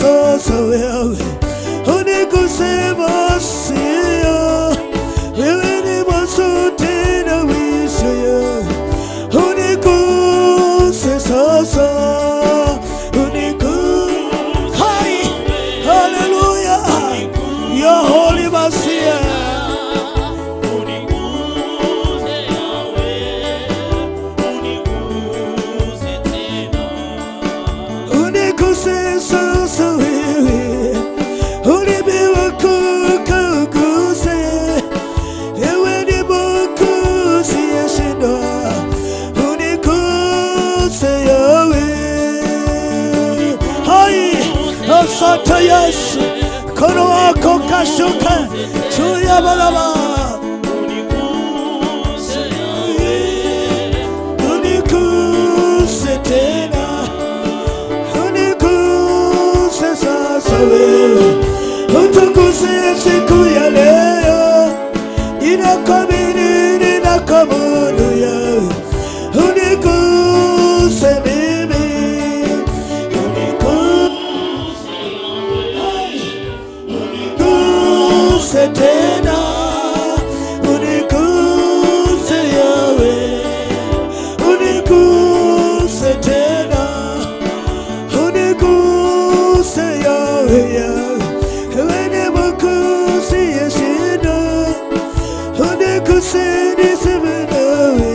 sasa wewe uniguse Masia, wewe ni mwanzo tena mwisho, uniguse sasa, uniguse. Hai, haleluya, your holy Masia. Sasa wewe ulibewa kukuguse, ewe ni Mwokozi yeshindwa, uniguse yawe. Hai, asante Yesu, mkono wako kashuka juu ya baraba, uniguse tena, sasa wewe utukuse siku ya leo, inakabili ninakamunu ya uniguse mimi, uniguse tena, uniguse yawe, uniguse tena, uniguse yawe, ewe ni Mwokozi yeshindwa, uniguse niseme nawe,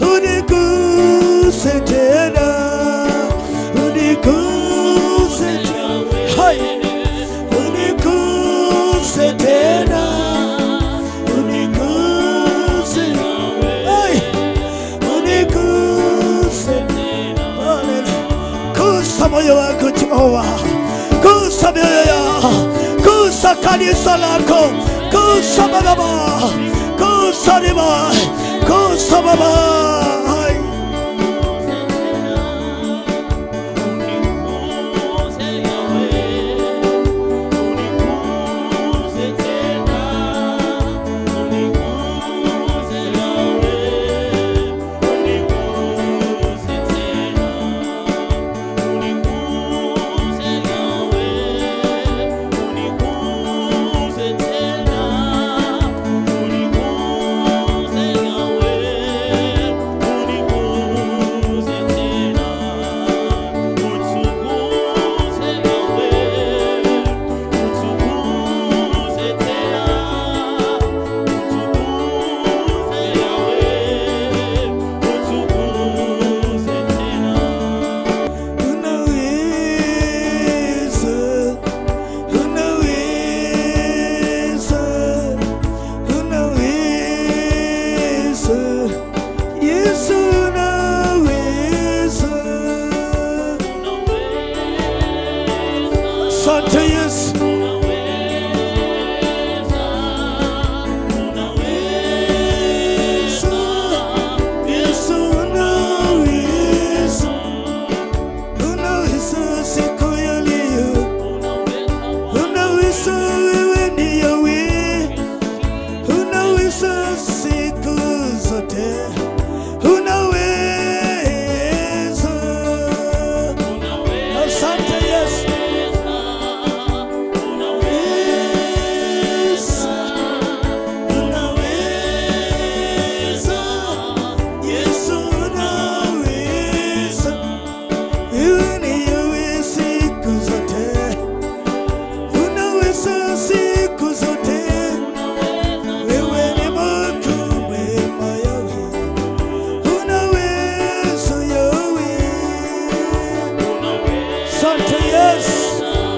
uniguse tena, uniguse tena, hai, uniguse tena, uniguse, hai, uniguse tena. Gusa moyo wako Jehova, gusa mioyo yao, gusa kanisa lako, gusa Baba, gusa Baba, gusa Baba. Asante Yesu, Yesu unaweza, unaweza siku ya leo, unaweza wewe ni Yahweh, unaweza siku zote, unaweza. Asante Yesu,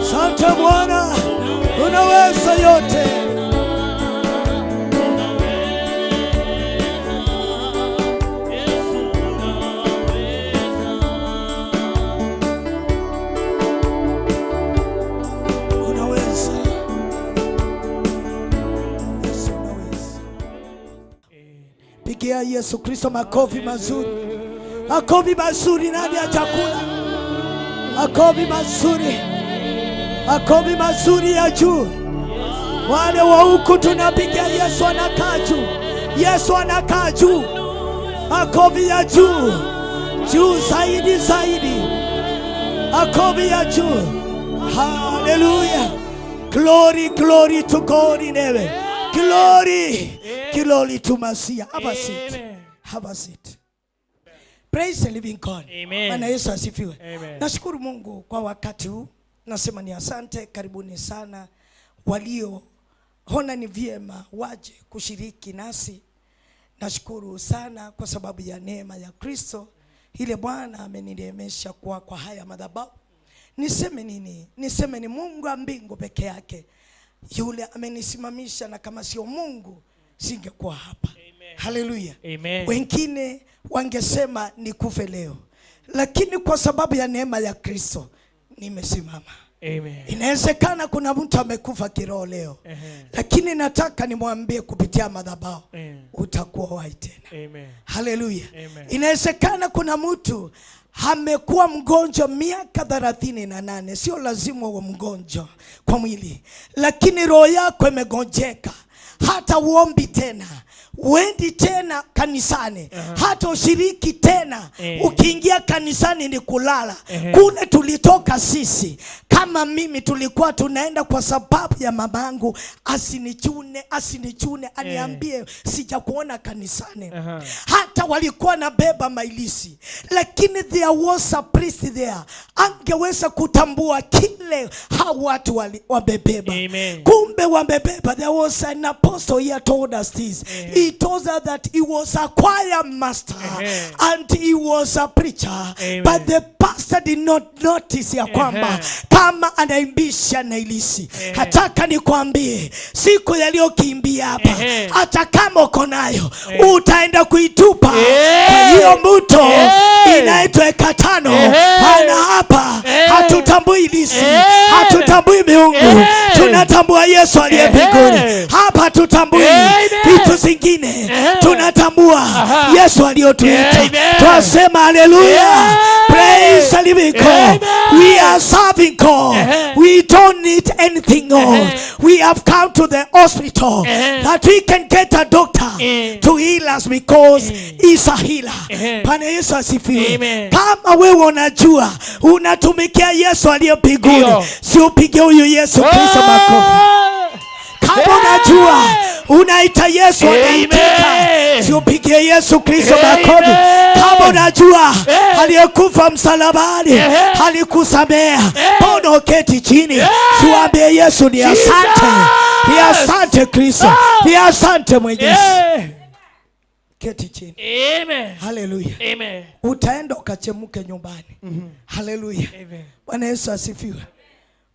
Asante Bwana, unaweza yote. Unaweza. Yesu unaweza. Pigia Yesu Kristo makofi mazuri. Makofi mazuri, nani atakula? Makofi mazuri. Makofi mazuri ya juu. Wale wa huku tunapiga Yesu anakaa juu. Yesu anakaa juu. Makofi ya juu. Juu zaidi zaidi. Makofi ya juu. Hallelujah. Glory, glory to God in heaven. Glory, glory to Messiah. Have a seat. Have a seat. Praise the living God. Bwana Yesu asifiwe. Nashukuru Mungu kwa wakati huu. Nasema ni asante, karibuni sana walio hona ni vyema waje kushiriki nasi. Nashukuru sana kwa sababu ya neema ya Kristo. Ile Bwana amenineemesha kwa haya madhabahu. Niseme nini? Niseme ni Mungu wa mbingu peke yake yule amenisimamisha, na kama sio Mungu singekuwa hapa. Haleluya. Wengine wangesema nikufe leo, lakini kwa sababu ya neema ya Kristo nimesimama. Inawezekana kuna mtu amekufa kiroho leo, lakini nataka nimwambie kupitia madhabahu utakuwa hai tena. Haleluya. Inawezekana kuna mtu amekuwa mgonjwa miaka 38. Sio lazima uwe mgonjwa kwa mwili, lakini roho yako imegonjeka. Hata uombi tena, uendi tena kanisani, hata ushiriki tena. Ukiingia kanisani ni kulala. Kule tulitoka sisi, kama mimi tulikuwa tunaenda kwa sababu ya mamangu asinichune aniambie sijakuona kanisani. Hata walikuwa na beba mailisi, lakini there was a priest there. Angeweza kutambua kile hao watu wabebeba. Kumbe wabebeba. There was an apostle here told us this. He told us that he was a choir master and he was a preacher. But the pastor did not notice ya kwamba kama anaimbisha na ilisi. Hataka nikwambie siku yaliyokimbia hapa, hata kama uko nayo utaenda kuitupa kwa hiyo mto inaitwa Ekatano. Maana hapa hatutambui ilisi, hatutambui miungu, tunatambua Yesu aliye mbinguni. Hapa hatutambui vitu zingine, tunatambua Yesu aliyotuita. Twasema haleluya. Praise the living God. We are serving God. We don't need anything else. We have come to the hospital that we can get a doctor to heal us because he's a healer. Bwana Yesu asifiwe. Kama wewe unajua unatumikia Yesu aliye mbinguni, si upige huyu Yesu Kristo makofi. Kama unajua unaita Yesu anaitika, si upige Yesu Kristo makofi. Kama unajua aliyekufa msalabani alikusamea, mbona uketi chini? Si uambie Yesu ni asante. Ni asante Kristo. Ni asante Mwenyezi. Keti chini. Haleluya. Utaenda ukachemuke nyumbani. Haleluya. Bwana Yesu asifiwe.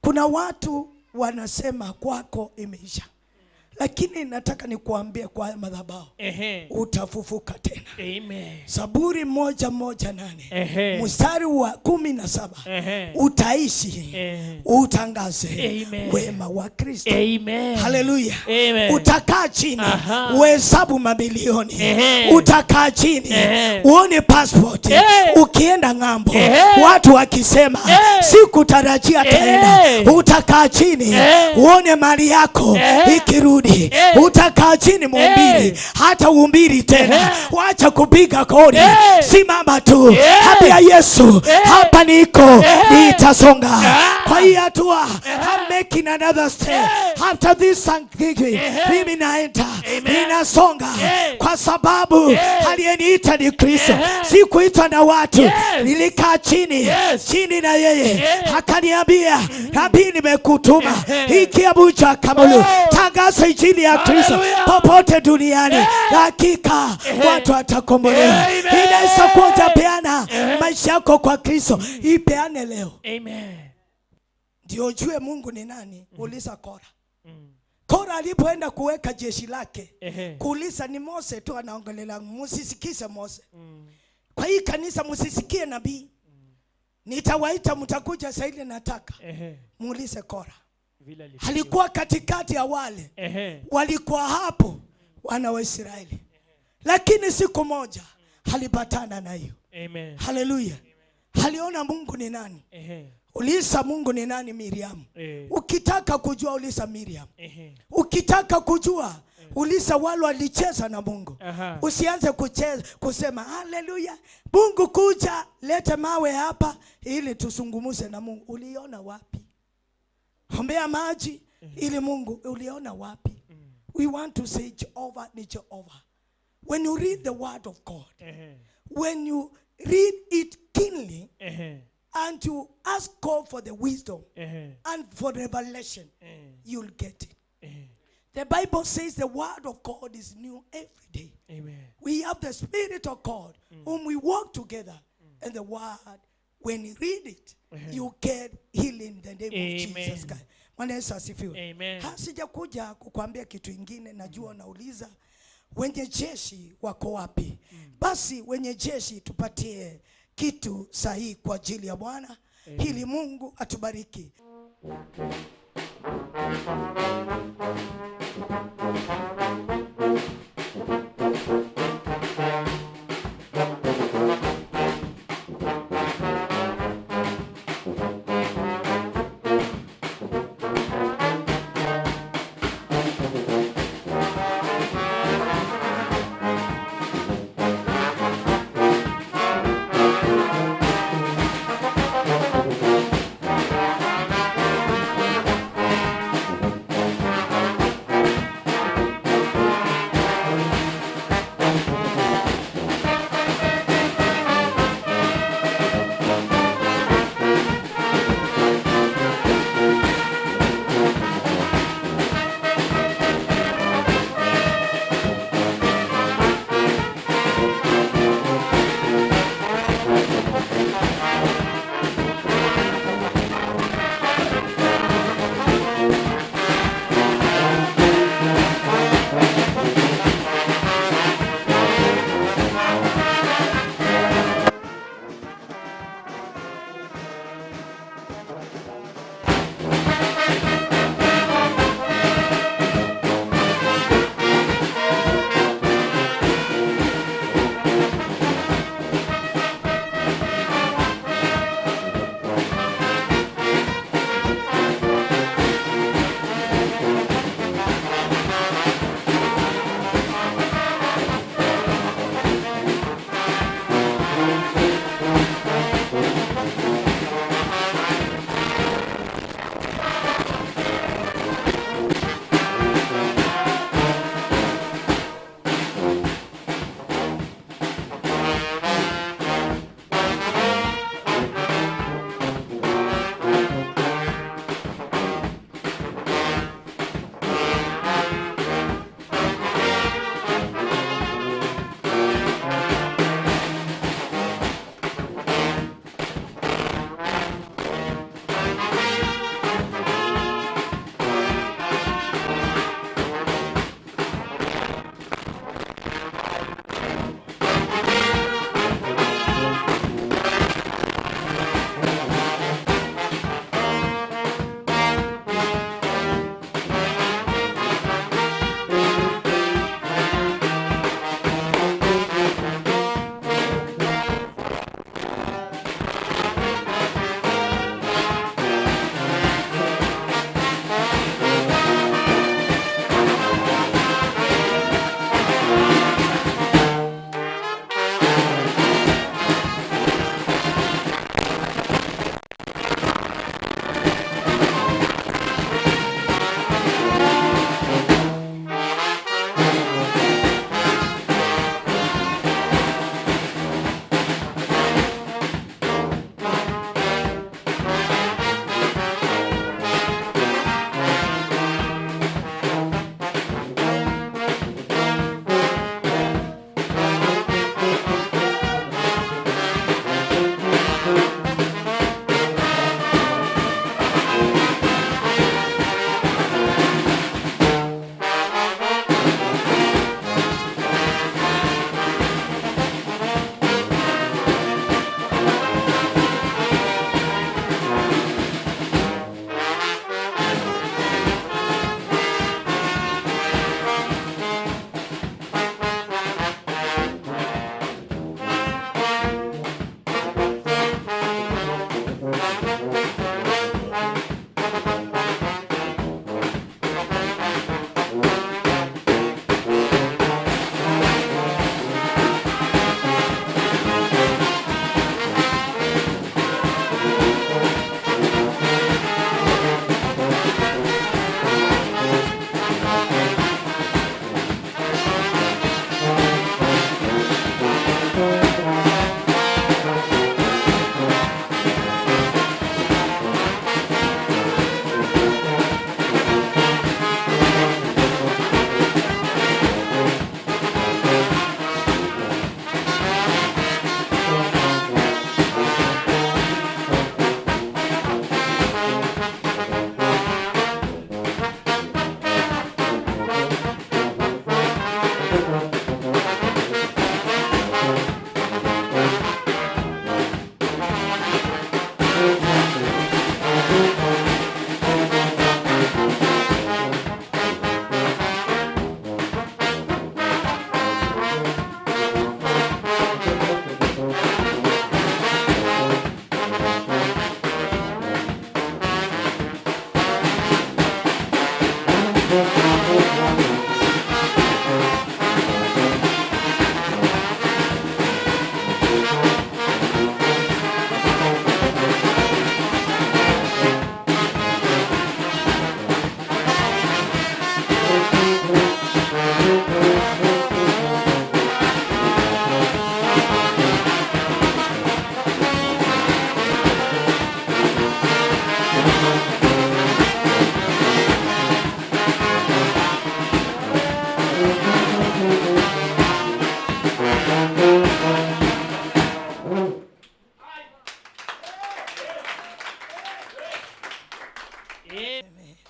Kuna watu wanasema kwako imeisha, lakini nataka nikuambie kwa madhabahu utafufuka tena. Zaburi 1:8 mstari wa 17 utaishi utangaze wema wa Kristo. Haleluya. Utakaa chini uhesabu mabilioni. Utakaa chini uone passport ukienda ng'ambo, watu wakisema sikutarajia tena. Utakaa chini uone mali yako ikirudi. Utakaa chini muhubiri, hata uhubiri tena. Wacha kupiga kodi, simama tu. Ambia Yesu hapa niko, nitasonga. Kwa hiyo hatua, I'm making another step. After this thanksgiving, mimi naenda, ninasonga. Kwa sababu aliyeniita ni Kristo. Sikuitwa na watu. Nilikaa chini na yeye akaniambia, nabii nimekutuma. Hiki abuja kamulu, tangaza injili ya Kristo popote duniani. Hakika watu watakombolewa. Inaweza kuja peana maisha yako kwa Kristo. Ipeane leo. Ndio ujue Mungu ni nani. Uliza Kora. Kora alipoenda kuweka jeshi lake, kuuliza ni Mose tu anaongelea, msisikize Mose. Kwa hii kanisa msisikie nabii. Nitawaita mtakuja saa ile nataka. Muulize Kora. Alikuwa katikati ya wale walikuwa hapo wana wa Israeli, lakini siku moja alipatana na hiyo. Haleluya. Aliona Mungu ni nani. Uliza Mungu ni nani Miriam. Ukitaka kujua uliza Miriam. Ukitaka kujua uliza wale walicheza na Mungu. Usianze kucheza kusema haleluya, Mungu kuja lete mawe hapa ili tusungumuze na Mungu. Uliona wapi? Ombea maji ili Mungu. Uliona wapi? We want to say Jehovah ni Jehovah. When you read the word of God, when you read it keenly, and you ask God for the wisdom and for revelation, you'll get it. The Bible says the word of God is new every day. Amen. We have the Spirit of God whom we walk together. And the word, when you read it, you get healing in the name of Jesus Christ. Bwana Yesu asifiwe. Amen. Sijakuja kukuambia kitu ingine, najua nauliza wenye jeshi wako wapi? Basi wenye jeshi tupatie kitu sahihi kwa ajili ya Bwana ili Mungu atubariki.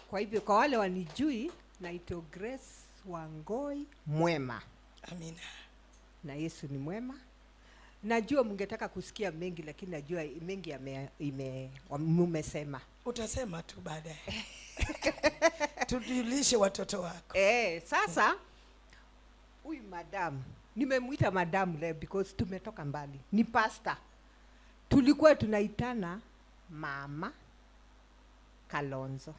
Kwa hivyo kwa wale wanijui, naitwa Grace Wangoi Mwema. Amina. Na Yesu ni mwema. Najua mngetaka kusikia mengi, lakini najua mengi mmesema. Utasema tu baadaye. Tujulishe watoto wako. Sasa huyu madam, nimemuita madam leo because tumetoka mbali. Ni pastor. Tulikuwa tunaitana Mama Kalonzo.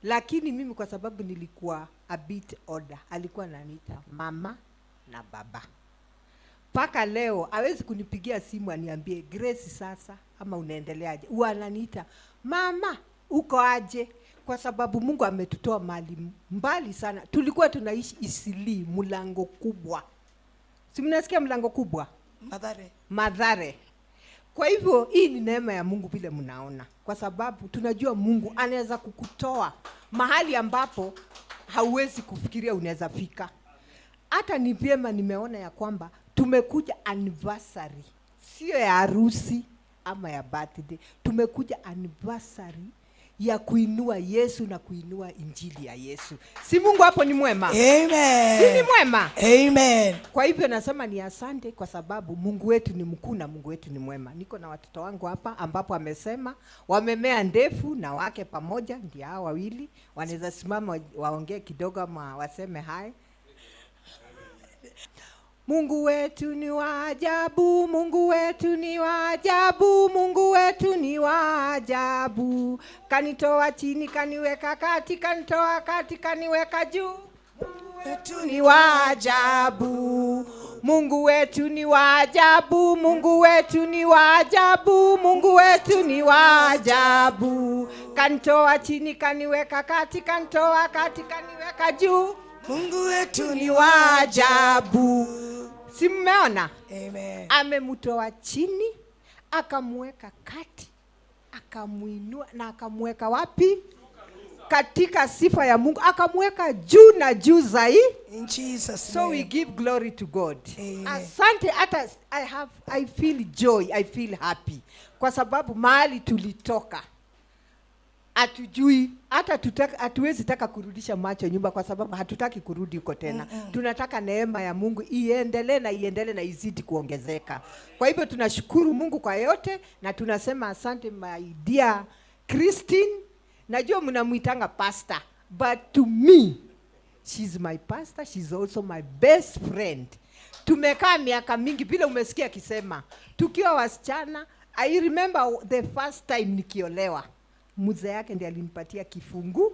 Lakini mimi kwa sababu nilikuwa a bit older, alikuwa ananiita mama na baba. Paka leo hawezi kunipigia simu aniambie Grace sasa ama unaendeleaje. Huwa ananiita mama, uko aje? Kwa sababu Mungu ametutoa mali mbali sana. Tulikuwa tunaishi Isili, mlango kubwa. Si mnasikia mlango kubwa? Mathare. Kwa hivyo hii ni neema ya Mungu vile mnaona. Kwa sababu tunajua Mungu anaweza kukutoa mahali ambapo hauwezi kufikiria unaweza fika. Hata ni vyema nimeona ya kwamba tumekuja anniversary. Sio ya harusi ama ya birthday. Tumekuja anniversary ya kuinua Yesu na kuinua injili ya Yesu. Si Mungu hapo ni mwema? Amen. Si ni mwema? Amen. Kwa hivyo nasema ni asante kwa sababu Mungu wetu ni mkuu na Mungu wetu ni mwema. Niko na watoto wangu hapa ambapo amesema wamemea ndefu na wake pamoja, ndio hao wawili wanaweza simama waongee kidogo ama waseme hai. Mungu wetu ni wa ajabu, Mungu wetu ni wa ajabu, Mungu wetu ni wa ajabu. Kanitoa chini kaniweka kati, kanitoa kati kaniweka juu. Mungu wetu ni wa ajabu, Mungu wetu ni wa ajabu, Mungu wetu ni wa ajabu, Mungu wetu ni wa ajabu. Kanitoa chini kaniweka kati, kanitoa kati kaniweka juu. Mungu wetu ni wa ajabu. Si mmeona? Amen. Amemtoa chini, akamweka kati, akamuinua na akamweka wapi? Katika sifa ya Mungu, akamweka juu na juu zaidi. In Jesus name. So we give glory to God. Amen. Asante, hata I feel joy, I feel happy. Kwa sababu mahali tulitoka hatujui, hata hatuwezi taka kurudisha macho nyumba kwa sababu hatutaki kurudi huko tena. Tunataka neema ya Mungu iendelee na izidi kuongezeka. Kwa hivyo tunashukuru Mungu kwa yote na tunasema asante my dear Christine. Najua mnamuitanga pastor, but to me she's my pastor, she's also my best friend. Tumekaa miaka mingi bila umesikia akisema. Tukiwa wasichana, I remember the first time nikiolewa. Mzee yake ndiye alinipatia kifungu.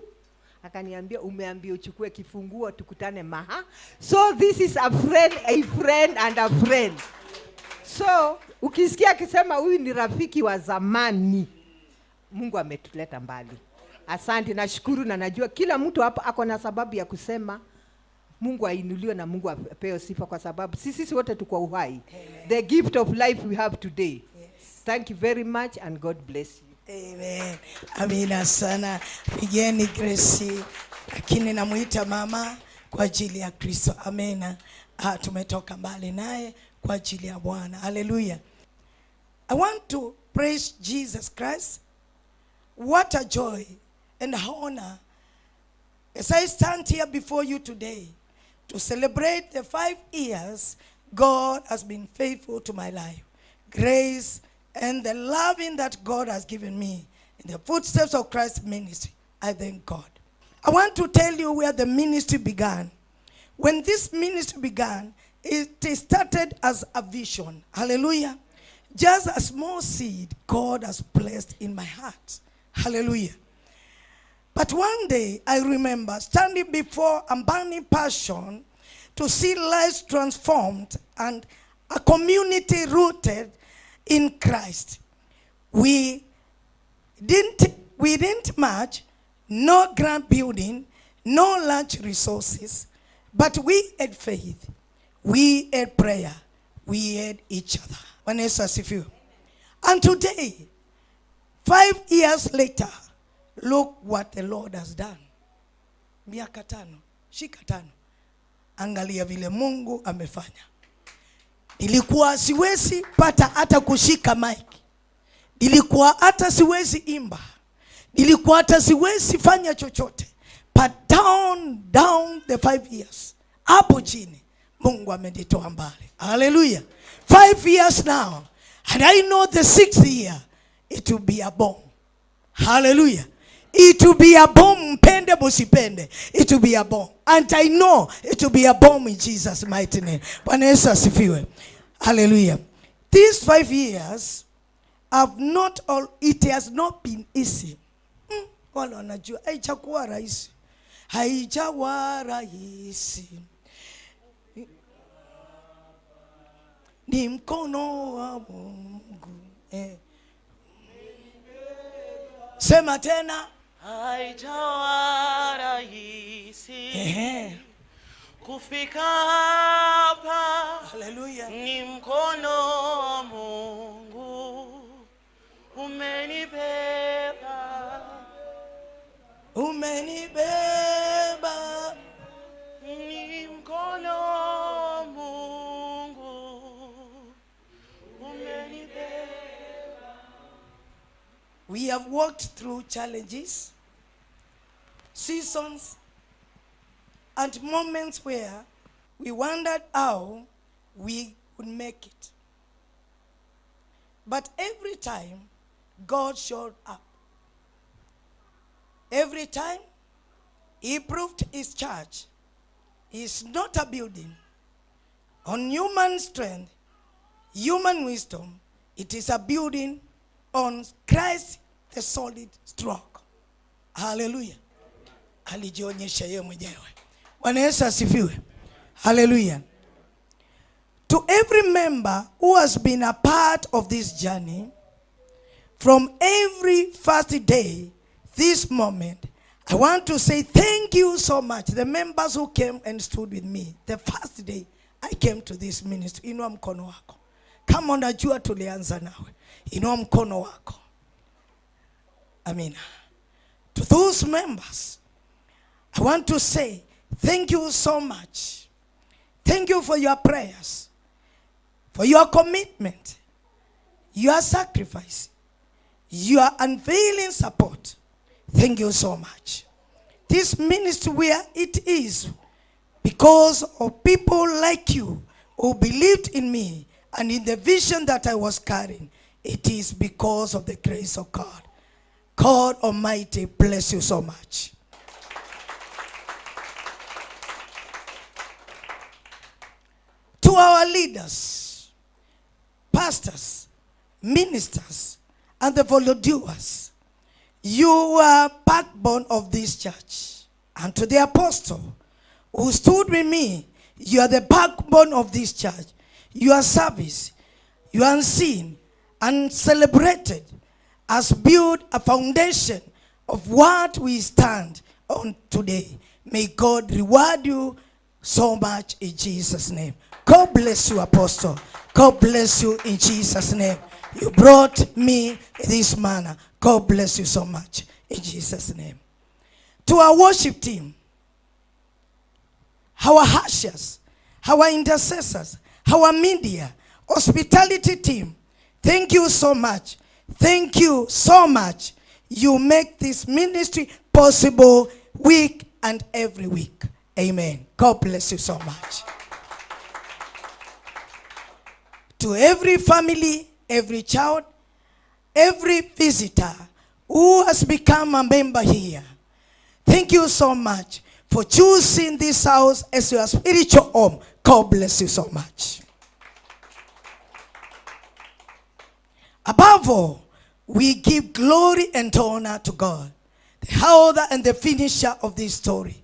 Akaniambia umeambia uchukue kifunguo tukutane maha. So this is a friend and a friend. So ukisikia akisema huyu ni rafiki wa zamani, Mungu ametuleta mbali. Asante, nashukuru na najua kila mtu hapa ako na sababu ya kusema Mungu ainuliwe na Mungu apewe sifa kwa sababu sisi wote tuko uhai. Amen. The gift of life we have today. Yes. Thank you very much and God bless you. Amen. Amina sana. Pigeni Grace. Lakini namuita mama kwa ajili ya Kristo. Amina. Tumetoka mbali naye kwa ajili ya Bwana. Hallelujah. I want to praise Jesus Christ. What a joy and honor as I stand here before you today to celebrate the 5 years God has been faithful to my life. Grace and the loving that God has given me in the footsteps of Christ's ministry. I thank God. I want to tell you where the ministry began. When this ministry began, it started as a vision. Hallelujah. Just a small seed God has placed in my heart. Hallelujah. But one day, I remember standing before a burning passion to see lives transformed and a community rooted in Christ. We didn't much, no grand building, no large resources, but we had faith, we had prayer, we had each other. And today, 5 years later, look what the Lord has done. Miaka 5, shika 5. Angalia vile Mungu amefanya. Nilikuwa siwezi pata hata kushika mic. Nilikuwa hata siwezi imba. nilikuwa hata siwezi fanya chochote, but down the 5 years, hapo chini Mungu amenitoa mbali. Hallelujah. 5 years now, and I know the 6th year it will be a bomb. Hallelujah. It will be a bomb, mpende musipende. It will be a bomb. And I know it will be a bomb in Jesus' mighty name. Bwana Yesu asifiwe. Hallelujah. These 5 years it has not been easy. Wala wanajua haijakuwa rahisi. Haijawa rahisi. Ni mkono wa Mungu. Sema tena. Haijawa rahisi kufika hapa. Hallelujah. Ni mkono wa Mungu umenibeba. Umenibeba. Ni mkono wa Mungu umenibeba. We have walked through challenges, seasons, and moments where we wondered how we would make it. But every time, God showed up. Every time, He proved His church is not a building on human strength, human wisdom. It is a building on Christ, the solid rock. Hallelujah. Alijionyesha yeye mwenyewe. Bwana Yesu asifiwe. Hallelujah. To every member who has been a part of this journey, from every first day, this moment, I want to say thank you so much. The members who came and stood with me the first day I came to this ministry. Inua mkono wako. Kama unajua tulianza nawe, inua mkono wako. Amina. To those members, I want to say thank you so much. Thank you for your prayers, for your commitment, your sacrifice, your unfailing support. Thank you so much. This ministry where it is because of people like you who believed in me and in the vision that I was carrying. It is because of the grace of God. God Almighty bless you so much. To our leaders, pastors, ministers, and the volunteers, you are backbone of this church. And to the apostle who stood with me, you are the backbone of this church. Your service, you are unseen and celebrated, has built a foundation of what we stand on today. May God reward you so much in Jesus' name. God bless you, Apostle. God bless you in Jesus' name. You brought me in this manner. God bless you so much in Jesus' name. To our worship team, our ushers, our intercessors, our media, hospitality team, thank you so much. Thank you so much. You make this ministry possible week and every week. Amen. God bless you so much. To every family, every child, every visitor who has become a member here, thank you so much for choosing this house as your spiritual home. God bless you so much. Above all, we give glory and honor to God, the author and the finisher of this story.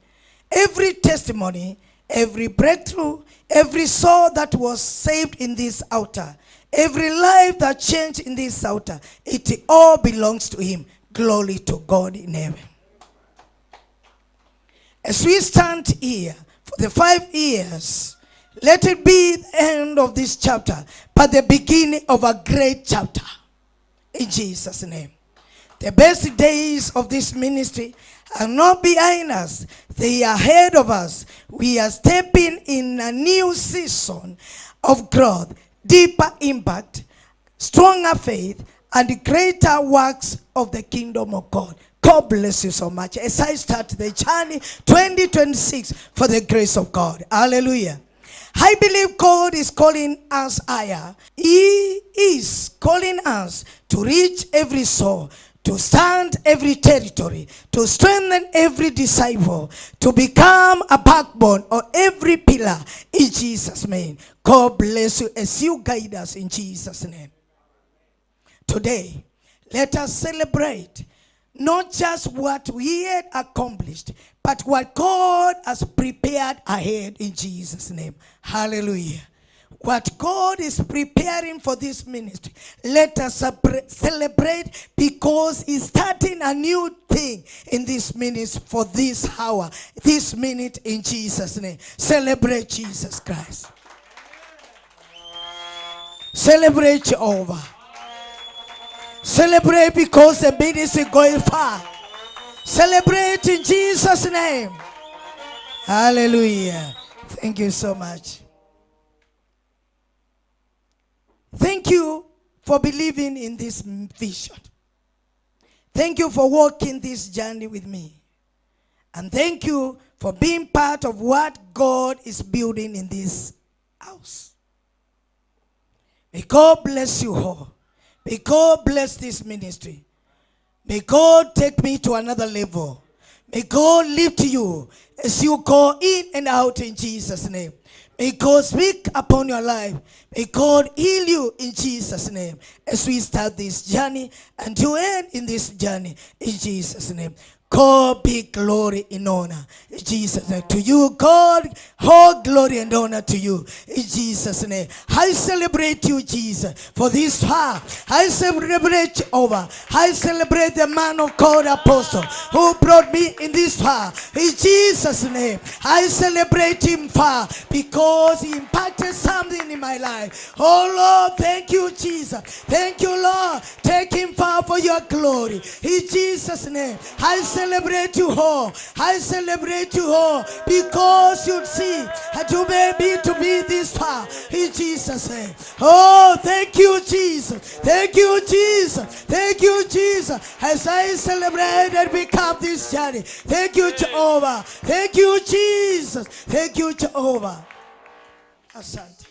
Every testimony, every breakthrough, every soul that was saved in this altar, every life that changed in this altar, it all belongs to Him. Glory to God in heaven. As we stand here for the 5 years, let it be the end of this chapter, but the beginning of a great chapter. In Jesus' name. The best days of this ministry are not behind us. They are ahead of us. We are stepping in a new season of growth, deeper impact, stronger faith, and greater works of the kingdom of God. God bless you so much as I start the journey 2026 for the grace of God. Hallelujah. I believe God is calling us higher. He is calling us to reach every soul, to stand every territory, to strengthen every disciple, to become a backbone or every pillar in Jesus' name. God bless you as you guide us in Jesus' name. Today, let us celebrate not just what we had accomplished, but what God has prepared ahead in Jesus' name. Hallelujah. What God is preparing for this ministry, let us celebrate, because He's starting a new thing in this ministry for this hour, this minute in Jesus' name. Celebrate Jesus Christ. Celebrate Jehovah. Celebrate because the ministry is going far. Celebrate in Jesus' name. Hallelujah. Thank you so much. Thank you for believing in this vision. Thank you for walking this journey with me. And thank you for being part of what God is building in this house. May God bless you all. May God bless this ministry. May God take me to another level. May God lift you as you go in and out in Jesus' name. May God speak upon your life. May God heal you in Jesus' name as we start this journey and to end in this journey in Jesus' name. God be glory and honor in Jesus' name. To you, God, all glory and honor to you in Jesus' name. I celebrate you, Jesus, for this far. I celebrate over. I celebrate the man of God, apostle, who brought me in this far. In Jesus' name, I celebrate him far because he impacted something in my life. Oh Lord, thank you, Jesus. Thank you, Lord. Take him far for your glory. In Jesus' name, I celebrate you all. I celebrate you all because you see that you may be to be this far in Jesus' name. Oh, thank you, Jesus. Thank you, Jesus. Thank you, Jesus. As I celebrate and become this journey. Thank you, Jehovah. Thank you, Jesus. Thank you, Jehovah. Asante.